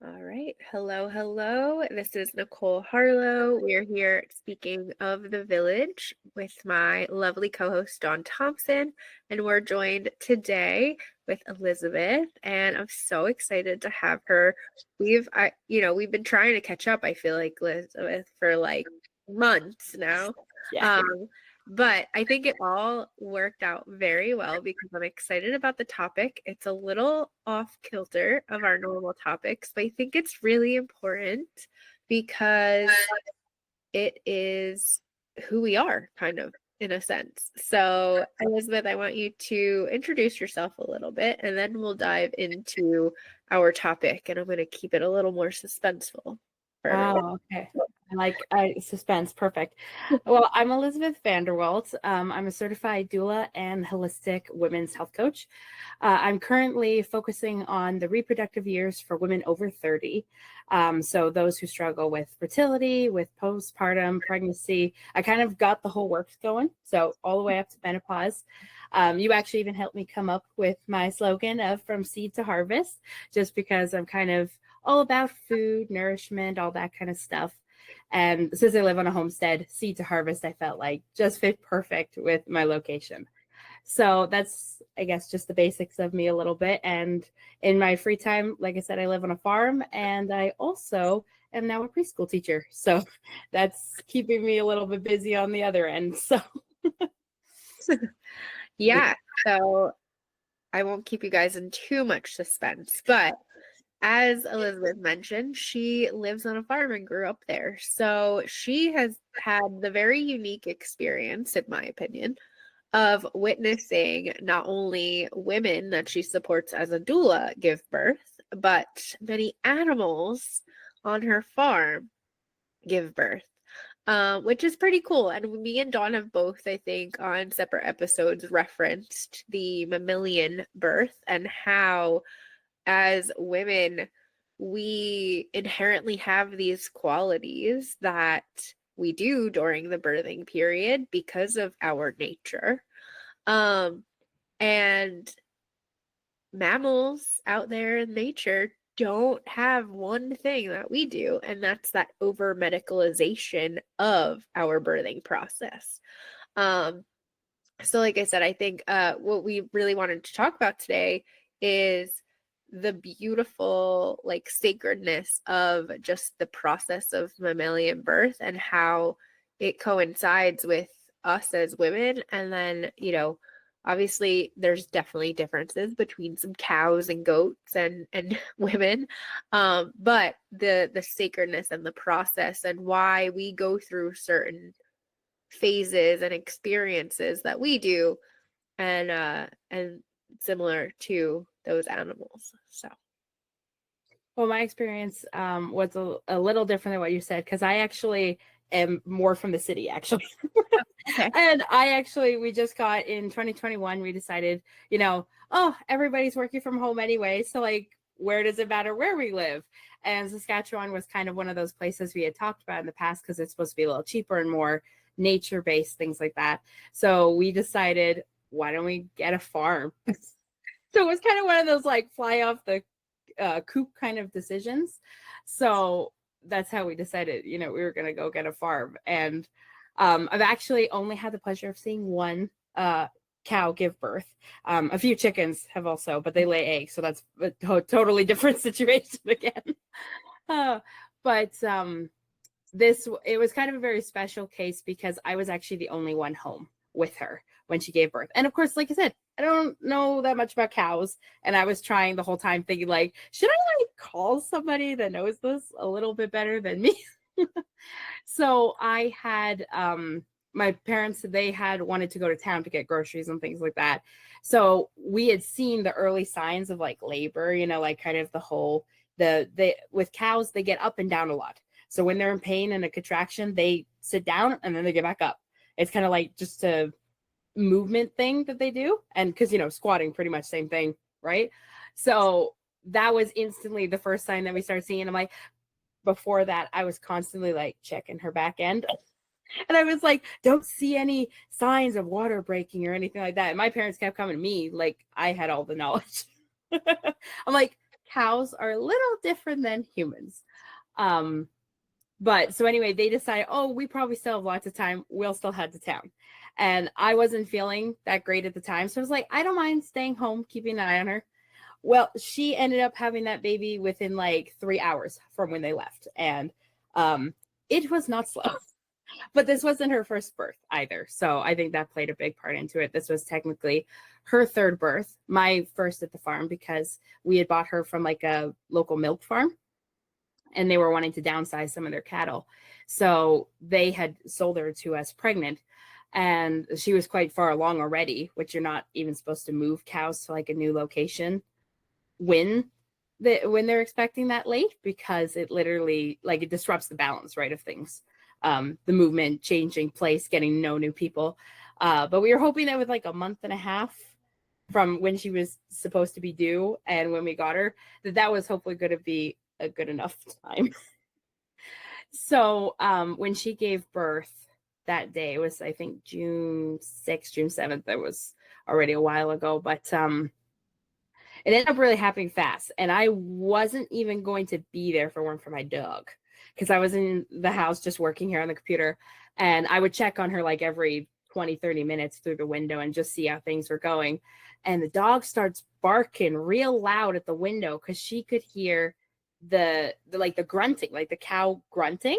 All right. Hello, hello. This is Nicole Harlot. We're here speaking of the village with my lovely co-host Dawn Thompson, and we're joined today with Elizabeth, and I'm so excited to have her. We've been trying to catch up, I feel like, Elizabeth, for like months now. Yeah. But I think it all worked out very well because I'm excited about the topic. It's a little off kilter of our normal topics, but I think it's really important because it is who we are, kind of, in a sense. So, Elizabeth, I want you to introduce yourself a little bit and then we'll dive into our topic. And I'm going to keep it a little more suspenseful for everyone. Oh, okay. I like suspense. Perfect. Well, I'm Elizabeth Vanderwalt. I'm a certified doula and holistic women's health coach. I'm currently focusing on the reproductive years for women over 30. So those who struggle with fertility, with postpartum, pregnancy. I kind of got the whole works going. So all the way up to menopause. You actually even helped me come up with my slogan of from seed to harvest, just because I'm kind of all about food, nourishment, all that kind of stuff. And since I live on a homestead, seed to harvest, I felt like just fit perfect with my location. So that's, I guess, just the basics of me a little bit. And in my free time, like I said, I live on a farm and I also am now a preschool teacher. So that's keeping me a little bit busy on the other end. So Yeah. So I won't keep you guys in too much suspense, but as Elizabeth mentioned, she lives on a farm and grew up there. So she has had the very unique experience, in my opinion, of witnessing not only women that she supports as a doula give birth, but many animals on her farm give birth. Which is pretty cool. And me and Dawn have both, I think, on separate episodes referenced the mammalian birth and how, as women, we inherently have these qualities that we do during the birthing period because of our nature. And mammals out there in nature don't have one thing that we do, and that's that over medicalization of our birthing process. So like I said, I think what we really wanted to talk about today is the beautiful like sacredness of just the process of mammalian birth and how it coincides with us as women. And then, obviously there's definitely differences between some cows and goats and women. But the sacredness and the process and why we go through certain phases and experiences that we do and similar to those animals. So well, my experience was a little different than what you said, because I actually am more from the city, actually. okay. And we just got in 2021, we decided, oh, everybody's working from home anyway. So, like, where does it matter where we live? And Saskatchewan was kind of one of those places we had talked about in the past because it's supposed to be a little cheaper and more nature based, things like that. So, we decided, why don't we get a farm? So, it was kind of one of those like fly off the coop kind of decisions. So, that's how we decided, we were going to go get a farm. And I've actually only had the pleasure of seeing one cow give birth. A few chickens have also, but they lay eggs, so that's a totally different situation again. But it was kind of a very special case because I was actually the only one home with her when she gave birth. And of course, like I said, I don't know that much about cows. And I was trying the whole time thinking, like, should I like call somebody that knows this a little bit better than me? So I had my parents, they had wanted to go to town to get groceries and things like that. So we had seen the early signs of like labor, like kind of the whole with cows, they get up and down a lot. So when they're in pain and a contraction, they sit down and then they get back up. It's kind of like just a movement thing that they do. And because, squatting, pretty much same thing, right? So that was instantly the first sign that we started seeing. I'm like, before that, I was constantly like checking her back end. And I was like, don't see any signs of water breaking or anything like that. And my parents kept coming to me like I had all the knowledge. I'm like, cows are a little different than humans. But so anyway, they decided, oh, we probably still have lots of time. We'll still head to town. And I wasn't feeling that great at the time. So I was like, I don't mind staying home, keeping an eye on her. Well, she ended up having that baby within like 3 hours from when they left. And it was not slow. But this wasn't her first birth either. So I think that played a big part into it. This was technically her third birth, my first at the farm, because we had bought her from like a local milk farm and they were wanting to downsize some of their cattle. So they had sold her to us pregnant, and she was quite far along already, which you're not even supposed to move cows to like a new location when they're expecting that late, because it literally like it disrupts the balance, right, of things. The movement, changing place, getting to know new people. But we were hoping that with like a month and a half from when she was supposed to be due and when we got her, that was hopefully going to be a good enough time. So when she gave birth that day, it was, I think, June 6th, June 7th. That was already a while ago, but it ended up really happening fast. And I wasn't even going to be there if it weren't for my dog, because I was in the house just working here on the computer, and I would check on her like every 20, 30 minutes through the window and just see how things were going. And the dog starts barking real loud at the window because she could hear the grunting, like the cow grunting.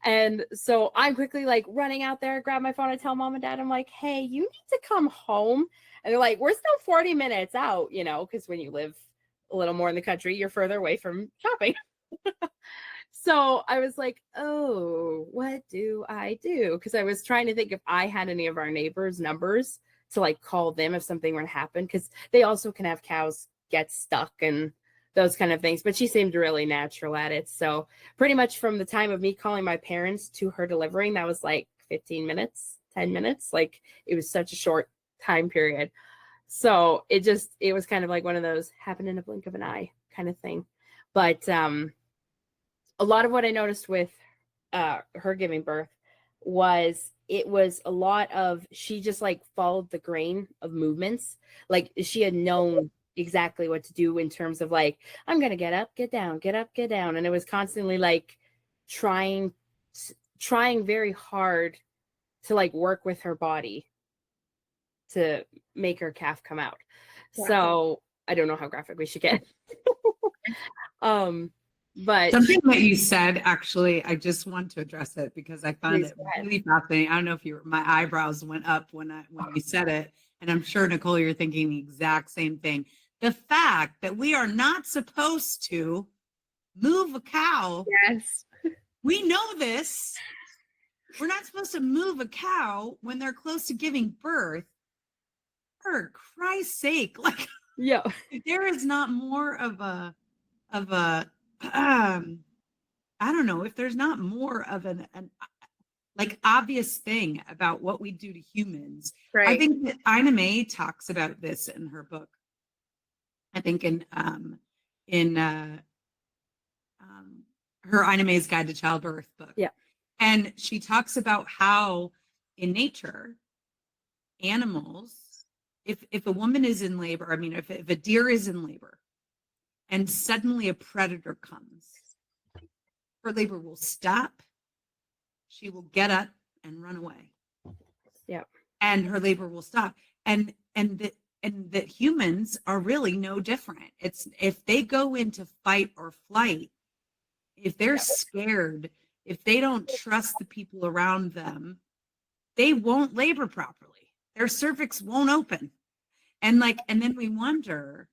And so I'm quickly like running out there, grab my phone, and tell mom and dad, I'm like, hey, you need to come home. And they're like, we're still 40 minutes out, you know, because when you live a little more in the country, you're further away from shopping. So I was like, oh, what do I do? Because I was trying to think if I had any of our neighbors' numbers to like call them if something were to happen, because they also can have cows get stuck and those kind of things. But she seemed really natural at it. So pretty much from the time of me calling my parents to her delivering, that was like 15 minutes, 10 minutes. Like it was such a short time period. So it was kind of like one of those happen in a blink of an eye kind of thing. But a lot of what I noticed with her giving birth was it was a lot of, she just like followed the grain of movements. Like she had known exactly what to do in terms of like, I'm going to get up, get down, get up, get down. And it was constantly like trying very hard to like work with her body to make her calf come out. Yeah. So I don't know how graphic we should get. But something that you said, actually, I just want to address it because I found it really fascinating. I don't know if my eyebrows went up when you said it, and I'm sure, Nicole, you're thinking the exact same thing. The fact that we are not supposed to move a cow. Yes. We know this. We're not supposed to move a cow when they're close to giving birth. For Christ's sake, like, yeah, there is not more of a I don't know if there's not more of an like obvious thing about what we do to humans. Right. I think that Ina May talks about this in her book. I think in her Ina May's Guide to Childbirth book. Yeah. And she talks about how in nature, animals, if a woman is in labor, I mean, if a deer is in labor and suddenly a predator comes, her labor will stop. She will get up and run away. Yeah. And her labor will stop. And that humans are really no different. It's if they go into fight or flight, if they're scared, if they don't trust the people around them, they won't labor properly. Their cervix won't open. And then we wonder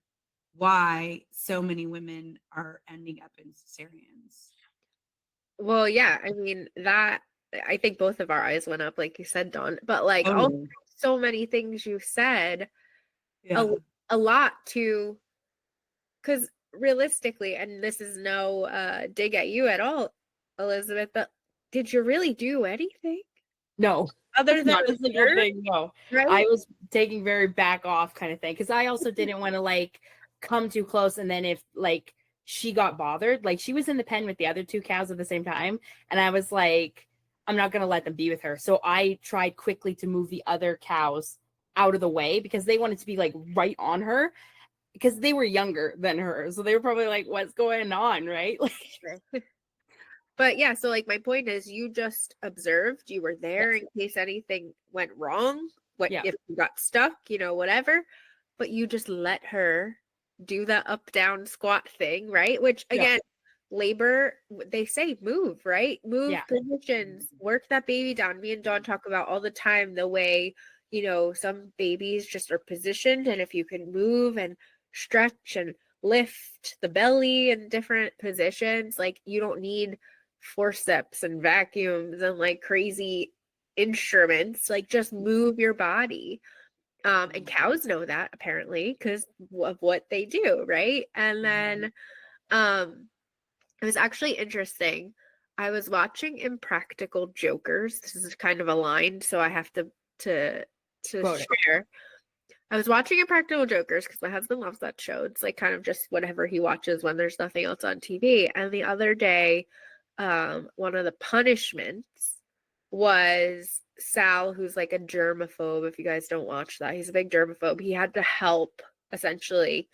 why so many women are ending up in cesareans. Well, yeah, I mean, that, I think both of our eyes went up, like you said, Dawn, but like also so many things you said, a lot to, because realistically, and this is no dig at you at all, Elizabeth, but did you really do anything? No. Other than not a single thing, no. Right? I was taking very back off kind of thing, because I also didn't want to like come too close, and then if like she got bothered, like she was in the pen with the other two cows at the same time, and I was like, I'm not going to let them be with her. So I tried quickly to move the other cows out of the way because they wanted to be like right on her, because they were younger than her, so they were probably like, what's going on, right? Like, Sure. But yeah, so like my point is you just observed, you were there in case anything went wrong, what Yeah. if you got stuck, you know, whatever, but you just let her do the up down squat thing, right? Which again, labor, they say move, right? Move Yeah. positions, work that baby down. Me and Dawn talk about all the time the way, you know, some babies just are positioned, and if you can move and stretch and lift the belly in different positions, like you don't need forceps and vacuums and like crazy instruments, like just move your body. And cows know that apparently because of what they do, right? And then it was actually interesting. I was watching Impractical Jokers. This is kind of aligned, so I have to Quote it. share. I was watching Impractical Jokers because my husband loves that show. It's like kind of just whatever he watches when there's nothing else on TV. And the other day, one of the punishments was Sal, who's like a germaphobe. If you guys don't watch that, he's a big germaphobe. He had to help essentially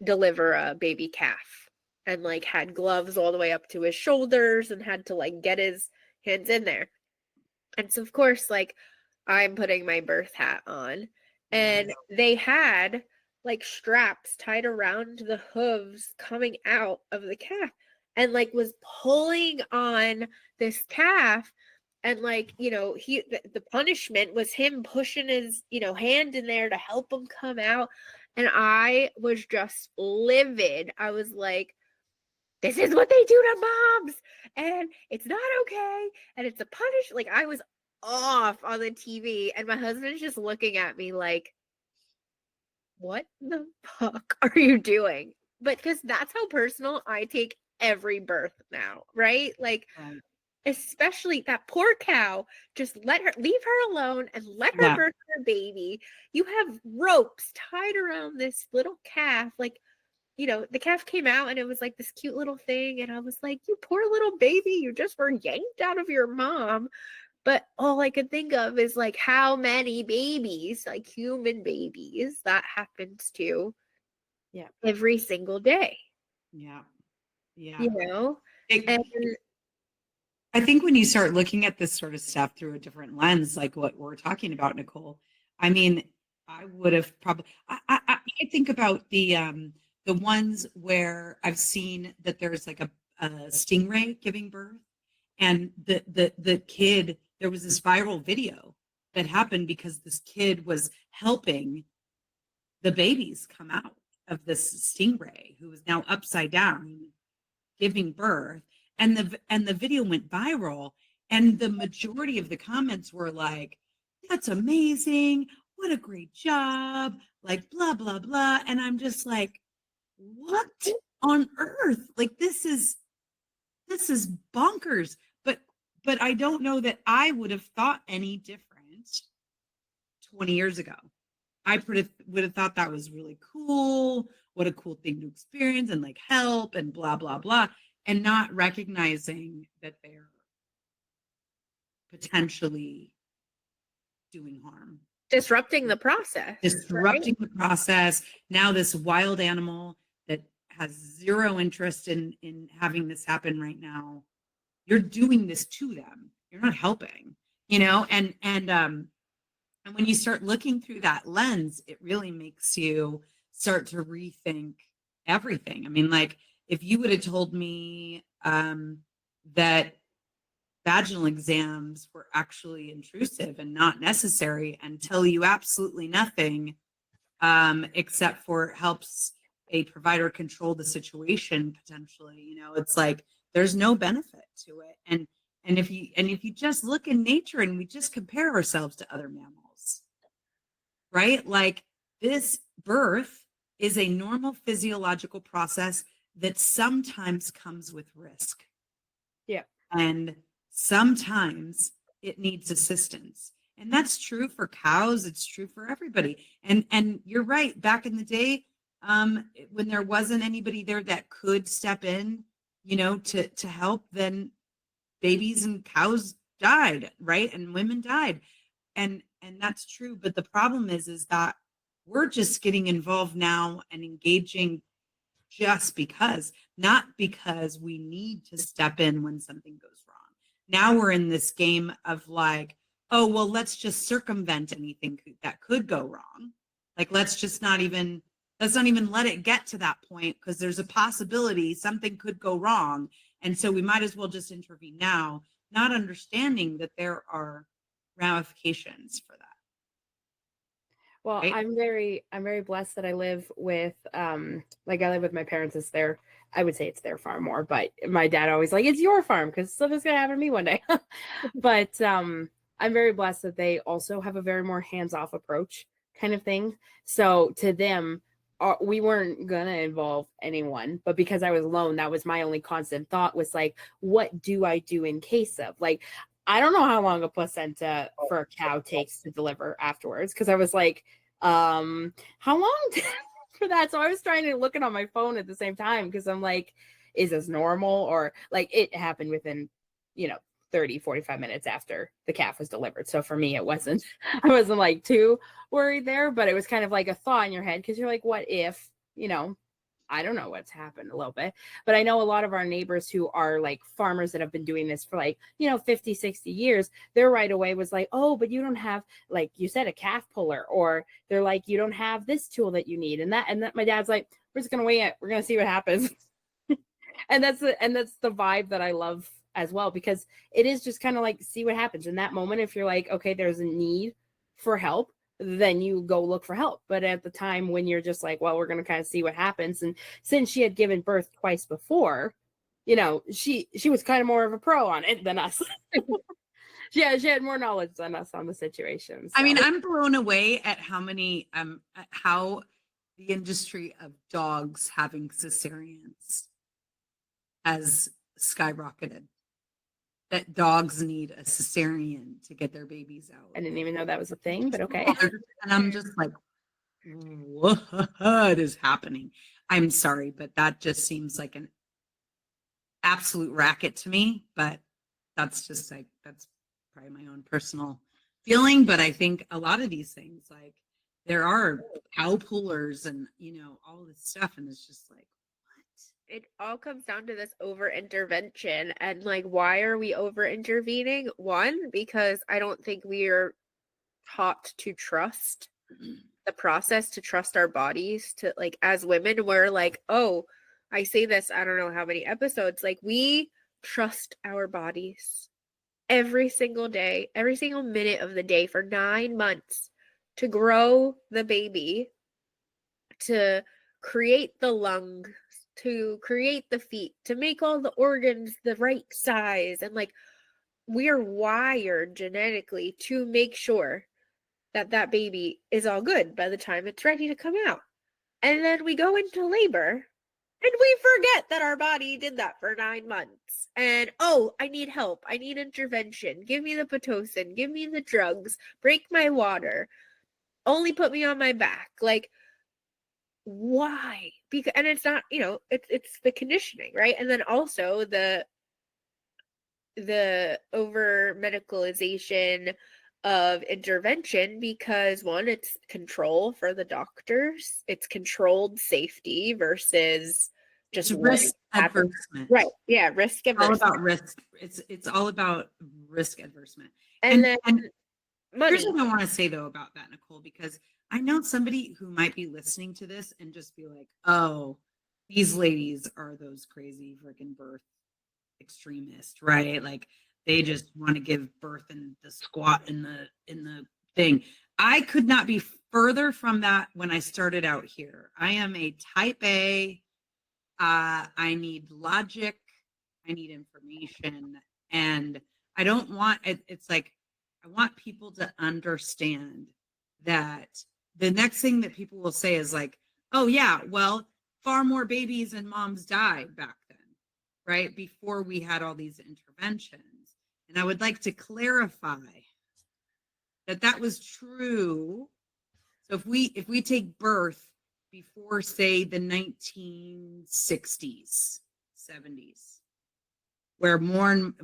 deliver a baby calf and like had gloves all the way up to his shoulders and had to like get his hands in there. And so, of course, like I'm putting my birth hat on, and they had like straps tied around the hooves coming out of the calf and like was pulling on this calf. And like, you know, the punishment was him pushing his, you know, hand in there to help him come out. And I was just livid. I was like, this is what they do to moms, and it's not okay, and it's a punish. Like I was off on the TV, and my husband's just looking at me like, what the fuck are you doing? But because that's how personal I take every birth now, right? Like, especially that poor cow, just leave her alone and let her birth her baby. You have ropes tied around this little calf, like, you know, the calf came out and it was like this cute little thing. And I was like, you poor little baby, you just were yanked out of your mom. But all I could think of is like how many babies, like human babies, that happens to every single day. Yeah. You know? I think when you start looking at this sort of stuff through a different lens, like what we're talking about, Nicole, I mean, I would have probably, I think about the ones where I've seen that there's like a stingray giving birth, and the kid, there was this viral video that happened because this kid was helping the babies come out of this stingray who was now upside down giving birth, and the video went viral, and the majority of the comments were like, that's amazing, what a great job, like blah blah blah. And I'm just like, what on earth? Like this is bonkers. But I don't know that I would have thought any different 20 years ago. I would have thought that was really cool. What a cool thing to experience and like help and blah, blah, blah. And not recognizing that they're potentially doing harm. Disrupting the process. Disrupting the process. Now this wild animal that has zero interest in having this happen right now, you're doing this to them. You're not helping, you know, and when you start looking through that lens, it really makes you start to rethink everything. I mean, like if you would have told me that vaginal exams were actually intrusive and not necessary and tell you absolutely nothing except for helps a provider control the situation potentially, you know, it's like there's no benefit to it. And if you just look in nature and we just compare ourselves to other mammals, right? Like this birth is a normal physiological process that sometimes comes with risk. Yeah. And sometimes it needs assistance. And that's true for cows. It's true for everybody. And you're right. Back in the day, when there wasn't anybody there that could step in, you know, to help, then babies and cows died, right? And women died. And that's true. But the problem is that we're just getting involved now and engaging just because, not because we need to step in when something goes wrong. Now we're in this game of like, oh, well, let's just circumvent anything that could go wrong. Like, let's not even let it get to that point, because there's a possibility something could go wrong. And so we might as well just intervene now, not understanding that there are ramifications for that. Well, Right? I'm very blessed that I live with like I live with my parents. It's their, I would say it's their farm more, but my dad always like, it's your farm because something's gonna happen to me one day. But I'm very blessed that they also have a very more hands-off approach kind of thing. So to them, we weren't gonna involve anyone, but because I was alone, that was my only constant thought, was like, what do I do in case of, like, I don't know how long a placenta for a cow takes to deliver afterwards, because I was like, how long for that? So I was trying to look it on my phone at the same time, because I'm like, is this normal? Or like, it happened within, 30, 45 minutes after the calf was delivered. So for me, I wasn't like too worried there, but it was kind of like a thought in your head, because you're like, what if, I don't know what's happened a little bit, but I know a lot of our neighbors who are like farmers that have been doing this for like, 50, 60 years, their right away was like, oh, but you don't have, like you said, a calf puller, or they're like, you don't have this tool that you need. And that my dad's like, we're just going to wait it. We're going to see what happens. and that's the vibe that I love as well, because it is just kind of like, see what happens in that moment. If you're like, okay, there's a need for help, then you go look for help. But at the time when you're just like, well, we're going to kind of see what happens. And since she had given birth twice before, she was kind of more of a pro on it than us. She had more knowledge than us on the situation. So. I mean, I'm blown away at how the industry of dogs having cesareans has skyrocketed. That dogs need a cesarean to get their babies out. I didn't even know that was a thing, but okay. And I'm just like, what is happening? I'm sorry, but that just seems like an absolute racket to me. But that's just like, that's probably my own personal feeling. But I think a lot of these things, like, there are cow pullers and, all this stuff. And it's just like, it all comes down to this over intervention. And like, why are we over intervening? One, because I don't think we are taught to trust the process, to trust our bodies, to, like, as women, we're like, oh, I say this, I don't know how many episodes, like, we trust our bodies every single day, every single minute of the day for 9 months to grow the baby, to create the lungs, to create the feet, to make all the organs the right size. And like, we're wired genetically to make sure that that baby is all good by the time it's ready to come out. And then we go into labor and we forget that our body did that for 9 months. And, oh, I need help. I need intervention. Give me the Pitocin. Give me the drugs. Break my water. Only put me on my back. Like, why? Because, and it's not, it's the conditioning, right? And then also the over medicalization of intervention, because one, it's control for the doctors, it's controlled safety versus just risk adversement. Right. Yeah, risk adversement. All about risk. It's all about risk adversement. And then money. Here's what I want to say though about that, Nicole, because I know somebody who might be listening to this and just be like, oh, these ladies are those crazy freaking birth extremists, right? Like, they just want to give birth in the squat in the thing. I could not be further from that when I started out here. I am a type A. I need logic. I need information. And I don't want it's like, I want people to understand that the next thing that people will say is like, oh yeah, well, far more babies and moms died back then, right? Before we had all these interventions. And I would like to clarify that was true. So if we take birth before, say, the 1960s, 70s, where more and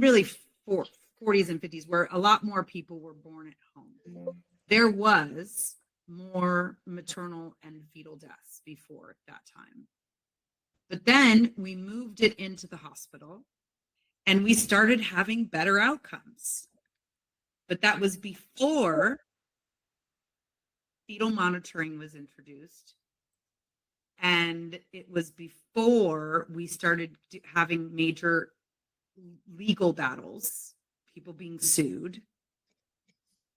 really 40s and 50s, where a lot more people were born at home, there was more maternal and fetal deaths before that time. But then we moved it into the hospital and we started having better outcomes. But that was before fetal monitoring was introduced. And it was before we started having major legal battles, people being sued.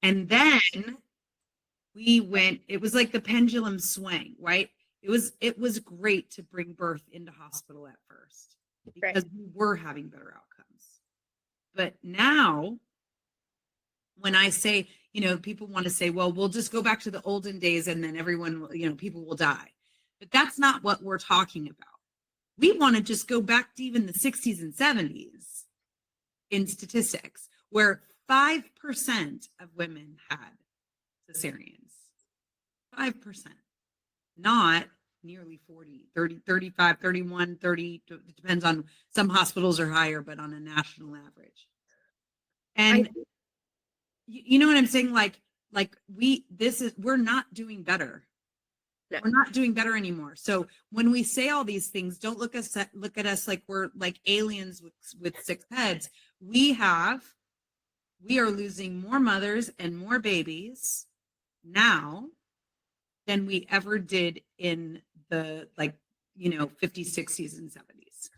And then it was like the pendulum swing, right? It was great to bring birth into hospital at first because we were having better outcomes. But now, when I say, people want to say, well, we'll just go back to the olden days and then everyone, people will die. But that's not what we're talking about. We want to just go back to even the 60s and 70s in statistics, where 5% of women had cesareans. 5%. Not nearly 40, 30, 35, 31, 30. It depends on, some hospitals are higher, but on a national average. And you know what I'm saying? We're not doing better. No. We're not doing better anymore. So when we say all these things, don't look at us like we're like aliens with 6 heads. We are losing more mothers and more babies now than we ever did in the 50s, 60s, and 70s.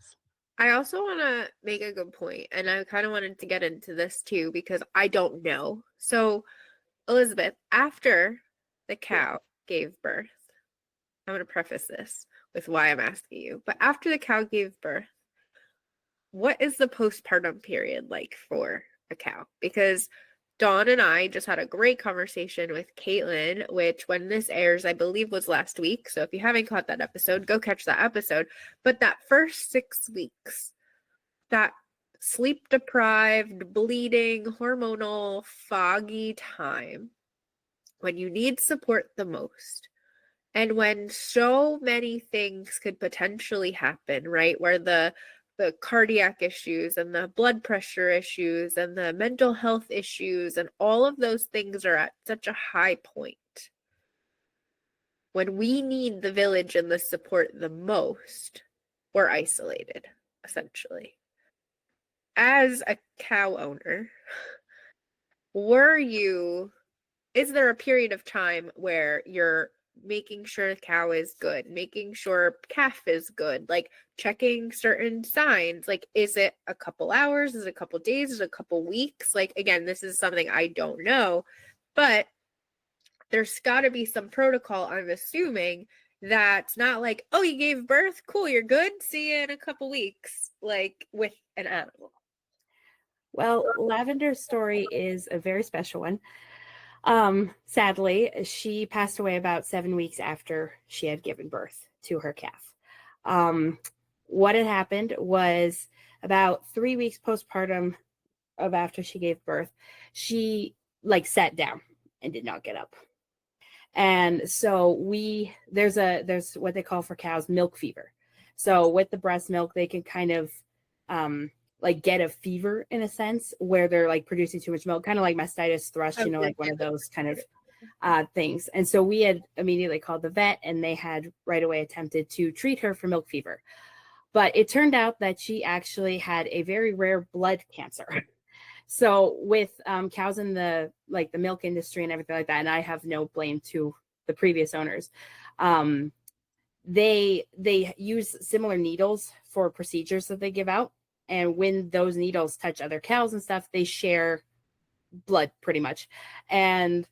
I also want to make a good point, and I kind of wanted to get into this too because I don't know. So, Elizabeth, after the cow gave birth, I'm going to preface this with why I'm asking you, but after the cow gave birth, what is the postpartum period like for a cow? Because Dawn and I just had a great conversation with Caitlin, which when this airs, I believe was last week. So if you haven't caught that episode, go catch that episode. But that first 6 weeks, that sleep deprived, bleeding, hormonal, foggy time when you need support the most. And when so many things could potentially happen, right? Where the cardiac issues and the blood pressure issues and the mental health issues and all of those things are at such a high point. When we need the village and the support the most, we're isolated, essentially. As a cow owner, is there a period of time where you're making sure the cow is good, making sure calf is good, like checking certain signs? Like, is it a couple hours? Is it a couple days? Is it a couple weeks? Like, again, this is something I don't know, but there's got to be some protocol, I'm assuming, that's not like, oh, you gave birth, cool, you're good, see you in a couple weeks, like with an animal. Well, Lavender's story is a very special one. Sadly, she passed away about 7 weeks after she had given birth to her calf. What had happened was about 3 weeks postpartum of after she gave birth, she sat down and did not get up. And so there's what they call for cows milk fever. So with the breast milk, they can kind of get a fever in a sense where they're producing too much milk, kind of like mastitis thrush, one of those kind of things. And so we had immediately called the vet and they had right away attempted to treat her for milk fever. But it turned out that she actually had a very rare blood cancer. So with cows in the milk industry and everything like that, and I have no blame to the previous owners, they use similar needles for procedures that they give out. And when those needles touch other cows and stuff, they share blood pretty much. And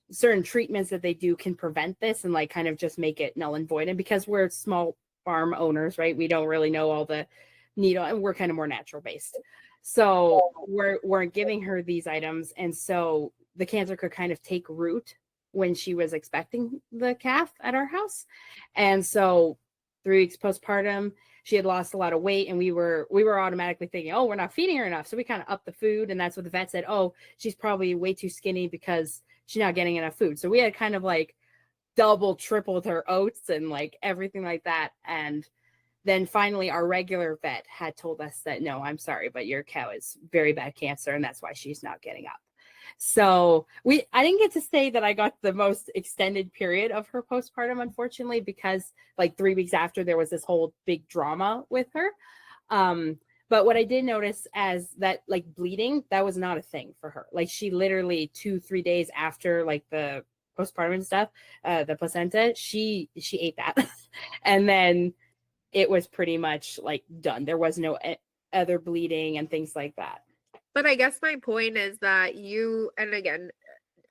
certain treatments that they do can prevent this and kind of just make it null and void. And because we're small farm owners, right, we don't really know all the needle, and we're kind of more natural based. So we're giving her these items. And so the cancer could kind of take root when she was expecting the calf at our house. And so 3 weeks postpartum, she had lost a lot of weight, and we were automatically thinking, oh, we're not feeding her enough. So we kind of upped the food, and that's what the vet said. Oh, she's probably way too skinny because she's not getting enough food. So we had kind of double, tripled her oats and everything like that. And then finally our regular vet had told us that, no, I'm sorry, but your cow is very bad cancer, and that's why she's not getting up. So I didn't get to say that I got the most extended period of her postpartum, unfortunately, because like 3 weeks after there was this whole big drama with her. But what I did notice as that like bleeding, that was not a thing for her. Like she literally 2-3 days after like the postpartum and stuff, the placenta, she ate that. And then it was pretty much like done. There was no other bleeding and things like that. But I guess my point is that you, and again,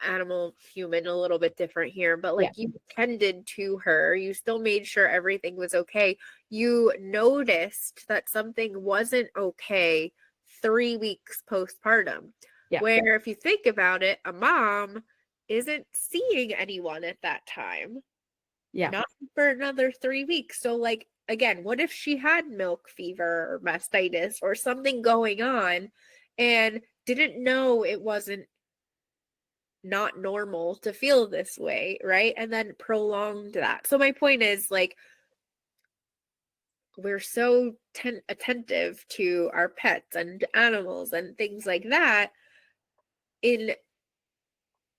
animal, human, a little bit different here, but like you tended to her, you still made sure everything was okay. You noticed that something wasn't okay 3 weeks postpartum. Where if you think about it, a mom isn't seeing anyone at that time. Not for another 3 weeks. So like, again, what if she had milk fever or mastitis or something going on and didn't know it wasn't not normal to feel this way, right? And then prolonged that. So my point is like, we're so attentive to our pets and animals and things like that in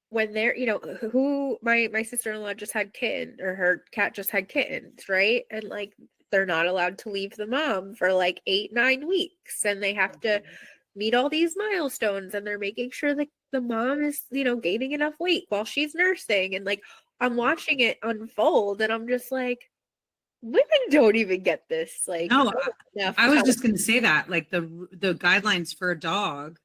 when they're, you know, who my sister-in-law just had kitten, or her cat just had kittens, right? And like they're not allowed to leave the mom for like 8-9 weeks, and they have to meet all these milestones, and they're making sure that the mom is, you know, gaining enough weight while she's nursing. And like I'm watching it unfold and I'm just like, women don't even get this. Like, no, I was just going to say that like the guidelines for a dog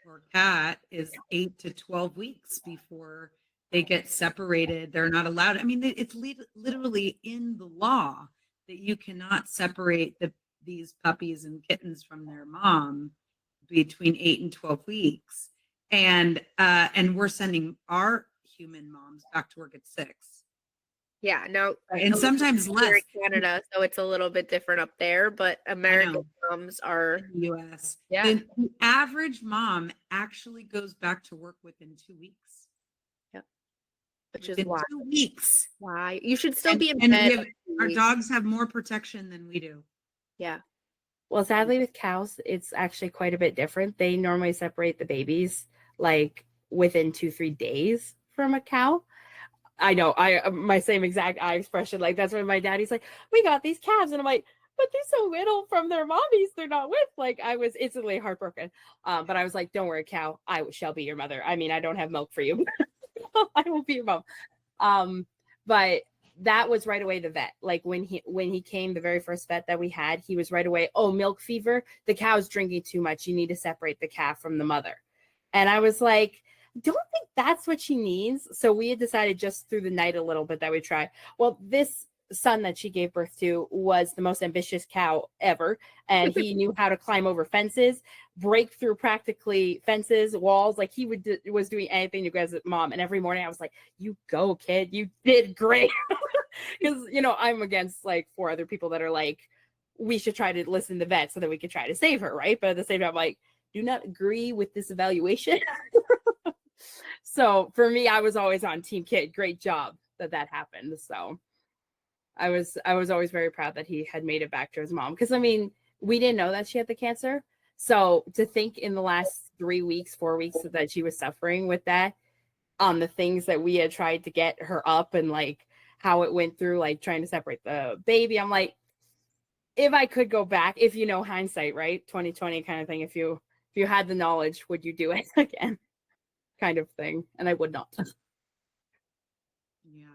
or cat is 8 to 12 weeks before they get separated. They're not allowed. I mean, it's literally in the law that you cannot separate these puppies and kittens from their mom between 8 and 12 weeks. And we're sending our human moms back to work at 6. Yeah, no, and sometimes less in Canada, so it's a little bit different up there, but American moms are in the US. Yeah. The average mom actually goes back to work within 2 weeks. Yep. Which is why 2 weeks. Why? You should still be in bed. Our dogs have more protection than we do. Yeah. Well, sadly with cows, it's actually quite a bit different. They normally separate the babies like within 2-3 days from a cow. I know, my same exact eye expression. Like that's when my daddy's like, we got these calves. And I'm like, but they're so little from their mommies they're not with. Like I was instantly heartbroken. But I was like, don't worry, cow, I shall be your mother. I mean, I don't have milk for you. I will be your mom. But that was right away the vet. Like when he came, the very first vet that we had, he was right away, oh, milk fever, the cow's drinking too much. You need to separate the calf from the mother. And I was like, don't think that's what she needs. So we had decided just through the night a little bit that we try. Well, this son that she gave birth to was the most ambitious cow ever. And he knew how to climb over fences, break through practically fences, walls. Like he was doing anything to get his mom. And every morning I was like, you go, kid, you did great. Because, you know, I'm against like 4 other people that are like, we should try to listen to the vet so that we could try to save her. Right. But at the same time, I'm like, do not agree with this evaluation. So for me, I was always on team kid. Great job that happened. So I was always very proud that he had made it back to his mom. Because I mean, we didn't know that she had the cancer. So to think in the last 3 weeks, 4 weeks that she was suffering with that, on the things that we had tried to get her up and like how it went through, like trying to separate the baby. I'm like, if I could go back, if you know hindsight, right? 2020 kind of thing. If you had the knowledge, would you do it again? Kind of thing. And I would not. Yeah.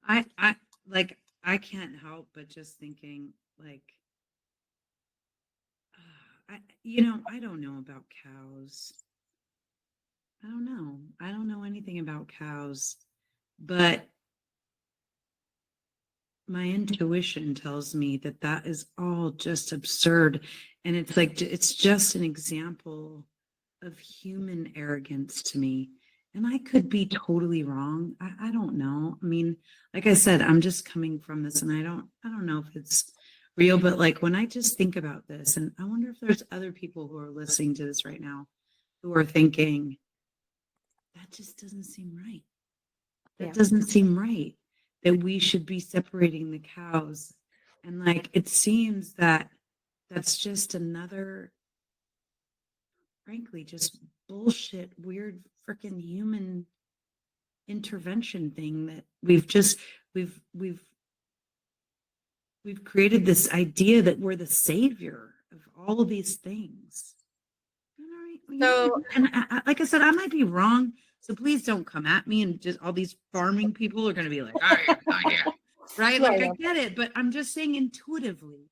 I can't help but just thinking like, I don't know about cows. I don't know anything about cows, but my intuition tells me that is all just absurd. And it's like, it's just an example of human arrogance to me. And I could be totally wrong. I don't know. I mean, like I said, I'm just coming from this and I don't know if it's real, but like when I just think about this, and I wonder if there's other people who are listening to this right now who are thinking, that just doesn't seem right. That doesn't seem right that we should be separating the cows. And like, it seems that that's just another, frankly, just bullshit, weird, freaking human intervention thing that we've created this idea that we're the savior of all of these things. So And like I said, I might be wrong. So please don't come at me and just all these farming people are going to be like, I have no idea. Right? Like I get it, but I'm just saying intuitively,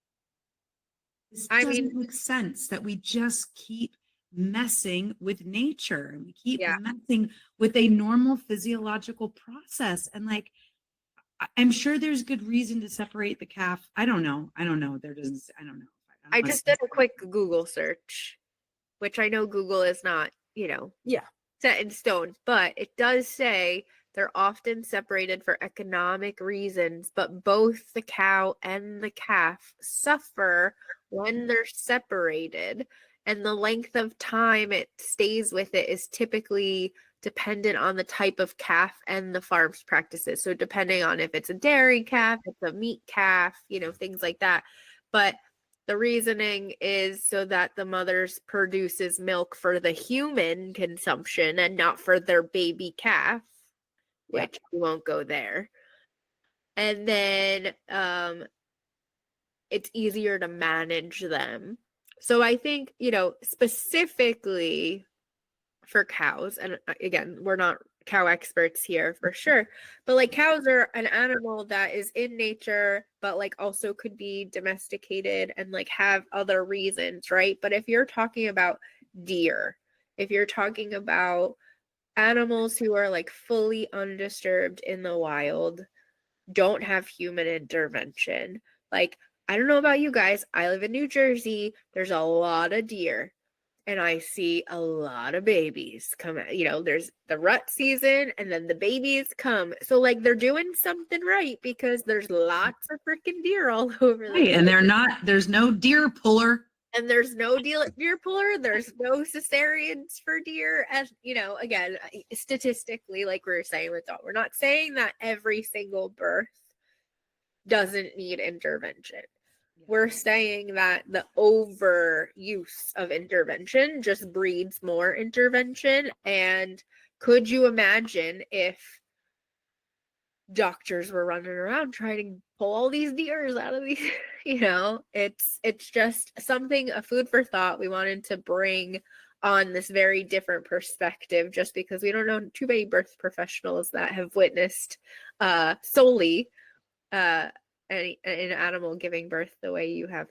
this doesn't make sense that we just keep messing with nature and we keep messing with a normal physiological process. And like, I'm sure there's good reason to separate the calf. I don't know. There doesn't, I don't know. I just did a quick Google search, which I know Google is not, set in stone, but it does say they're often separated for economic reasons, but both the cow and the calf suffer when they're separated, and the length of time it stays with it is typically dependent on the type of calf and the farm's practices. So depending on if it's a dairy calf, it's a meat calf, things like that. But the reasoning is so that the mother's produces milk for the human consumption and not for their baby calf, which we won't go there. And then it's easier to manage them. So I think, specifically for cows, and again, we're not cow experts here for sure, but like cows are an animal that is in nature, but like also could be domesticated and like have other reasons, right? But if you're talking about deer, if you're talking about animals who are like fully undisturbed in the wild, don't have human intervention, like I don't know about you guys, I live in New Jersey, there's a lot of deer. And I see a lot of babies come out. There's the rut season and then the babies come. So like they're doing something right because there's lots of freaking deer all over the place. And there's no deer puller. And there's no deer puller. There's no cesareans for deer. And, again, statistically, like we were saying with that, we're not saying that every single birth doesn't need intervention. We're saying that the overuse of intervention just breeds more intervention. And could you imagine if doctors were running around trying to pull all these deers out of these, it's just something, a food for thought. We wanted to bring on this very different perspective just because we don't know too many birth professionals that have witnessed solely an animal giving birth the way you have,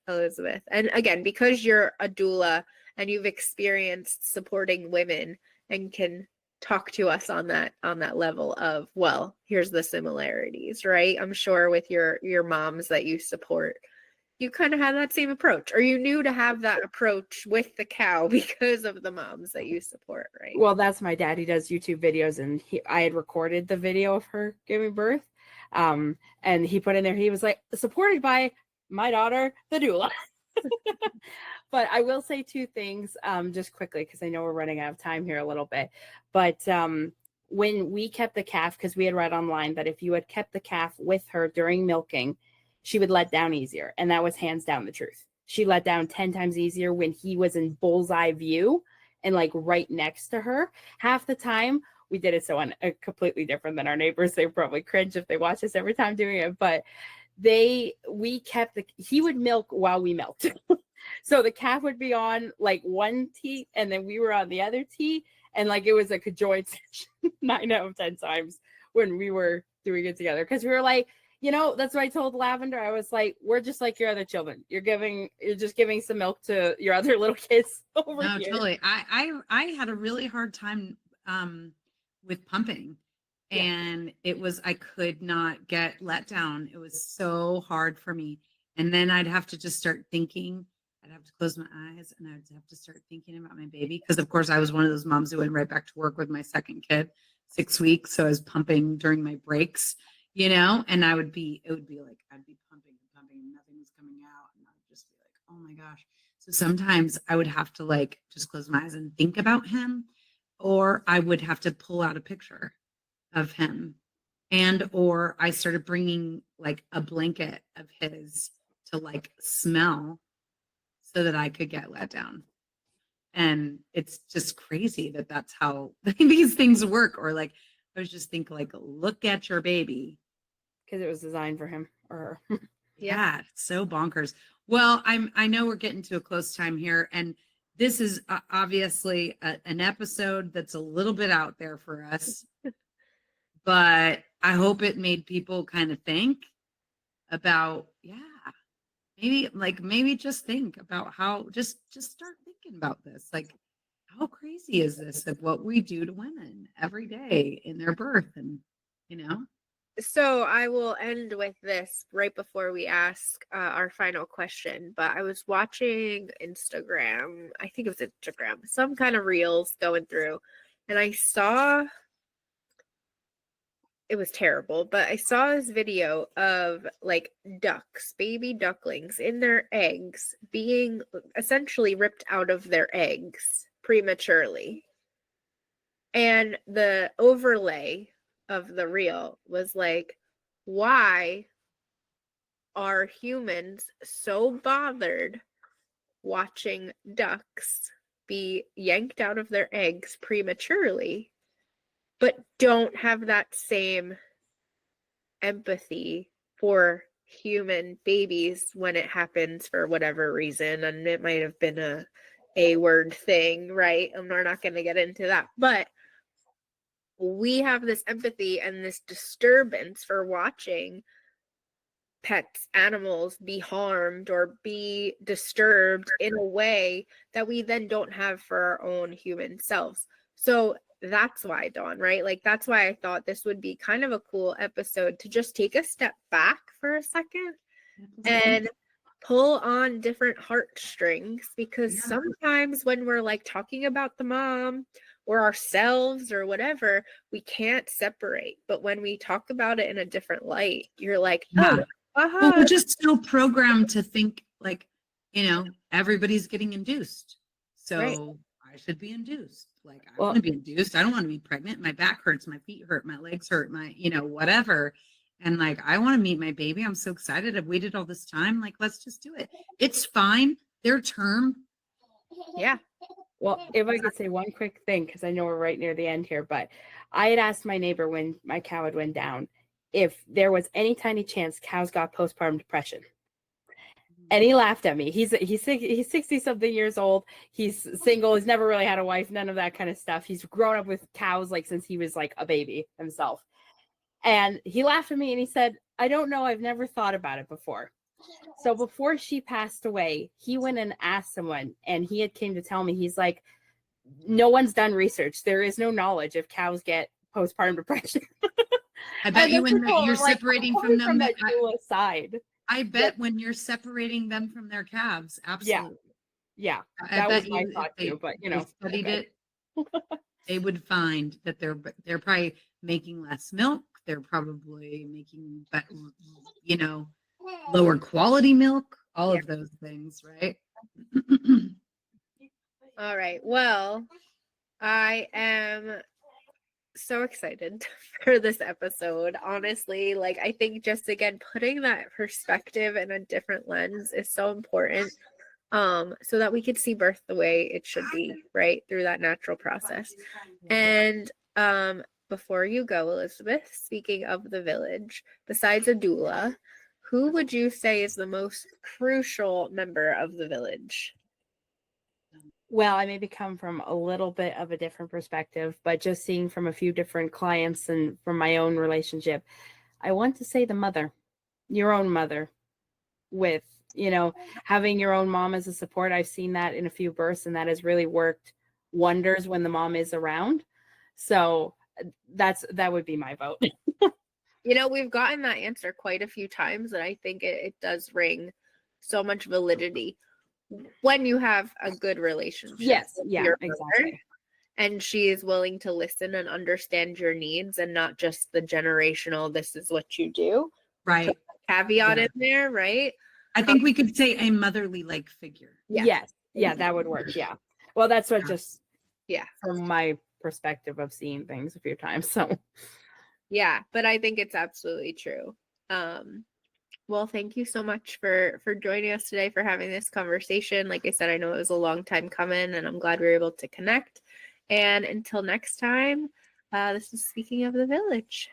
Elizabeth. And again, because you're a doula and you've experienced supporting women and can talk to us on that level of, well, here's the similarities, right? I'm sure with your moms that you support, you kind of had that same approach, or you knew to have that approach with the cow because of the moms that you support, right? Well, that's my dad. He does YouTube videos, and I had recorded the video of her giving birth. And he put in there, he was like, supported by my daughter, the doula. But I will say two things just quickly, because I know we're running out of time here a little bit. But when we kept the calf, because we had read online that if you had kept the calf with her during milking, she would let down easier. And that was hands down the truth. She let down 10 times easier when he was in bullseye view and like right next to her. Half the time, we did it so completely different than our neighbors. They probably cringe if they watch us every time doing it, but he would milk while we milked. So the calf would be on like one teat and then we were on the other teat. And like, it was a conjoined session 9 out of 10 times when we were doing it together. Cause we were like, that's what I told Lavender. I was like, we're just like your other children. You're just giving some milk to your other little kids over here. No, totally. I had a really hard time, with pumping, and I could not get let down. It was so hard for me. And then I'd have to just start thinking, I'd have to close my eyes and I'd have to start thinking about my baby. Cause of course I was one of those moms who went right back to work with my second kid, 6 weeks. So I was pumping during my breaks, and it would be like, I'd be pumping and nothing was coming out. And I would just be like, oh my gosh. So sometimes I would have to like, just close my eyes and think about him. Or I would have to pull out a picture of him, or I started bringing like a blanket of his to like smell so that I could get let down. And it's just crazy that that's how these things work. Or like, I was just thinking, like, look at your baby. Because it was designed for him or her. Yeah, it's so bonkers. Well, I know we're getting to a close time here, and this is obviously an episode that's a little bit out there for us, but I hope it made people kind of think about, yeah, maybe just think about how just start thinking about this. Like, how crazy is this of what we do to women every day in their birth? And So I will end with this right before we ask our final question. But I was watching Instagram, I think it was Instagram, some kind of reels going through, and I saw, it was terrible, but I saw this video of like ducks, baby ducklings in their eggs being essentially ripped out of their eggs prematurely. And the overlay of the reel was like, why are humans so bothered watching ducks be yanked out of their eggs prematurely, but don't have that same empathy for human babies when it happens for whatever reason? And it might have been a word thing, right? And we're not going to get into that, but we have this empathy and this disturbance for watching pets, animals be harmed or be disturbed in a way that we then don't have for our own human selves. So that's why, Dawn, right? Like, that's why I thought this would be kind of a cool episode to just take a step back for a second and pull on different heartstrings, because sometimes when we're like talking about the mom or ourselves or whatever, we can't separate. But when we talk about it in a different light, you're like, oh, well, we're just so programmed to think like, everybody's getting induced. So right. I should be induced. Like, I want to be induced. I don't want to be pregnant. My back hurts, my feet hurt, my legs hurt, my, whatever. And like, I want to meet my baby. I'm so excited. I've waited all this time. Like, let's just do it. It's fine. Their term. Yeah. Well, if I could say one quick thing, because I know we're right near the end here, but I had asked my neighbor when my cow had went down if there was any tiny chance cows got postpartum depression. And he laughed at me. He's 60 something years old. He's single. He's never really had a wife, none of that kind of stuff. He's grown up with cows like since he was like a baby himself. And he laughed at me and he said, I don't know. I've never thought about it before. So before she passed away, he went and asked someone, and he had came to tell me, he's like, no one's done research. There is no knowledge if cows get postpartum depression. I bet you when you're separating from them, that doula side. I bet when you're separating them from their calves, absolutely. Yeah. That was my thought too, but studied it, they would find that they're probably making less milk. They're probably making, lower quality milk, all of those things, right? All right. Well, I am so excited for this episode. Honestly, like, I think just again putting that perspective in a different lens is so important, so that we could see birth the way it should be, right, through that natural process. And before you go, Elizabeth, speaking of the village, besides a doula, who would you say is the most crucial member of the village? Well, I maybe come from a little bit of a different perspective, but just seeing from a few different clients and from my own relationship, I want to say the mother, your own mother, with, having your own mom as a support. I've seen that in a few births, and that has really worked wonders when the mom is around. So that would be my vote. We've gotten that answer quite a few times, and I think it does ring so much validity when you have a good relationship. Yes, yeah, exactly. And she is willing to listen and understand your needs, and not just the generational, this is what you do. Right. Caveat in there, right? I think we could say a motherly like figure. Yeah. Yes. Yeah, that would work. Yeah. Well, that's what from my perspective of seeing things a few times. So yeah, but I think it's absolutely true. Well, thank you so much for joining us today, for having this conversation. Like I said, I know it was a long time coming, and I'm glad we were able to connect. And until next time, this is Speaking of the Village.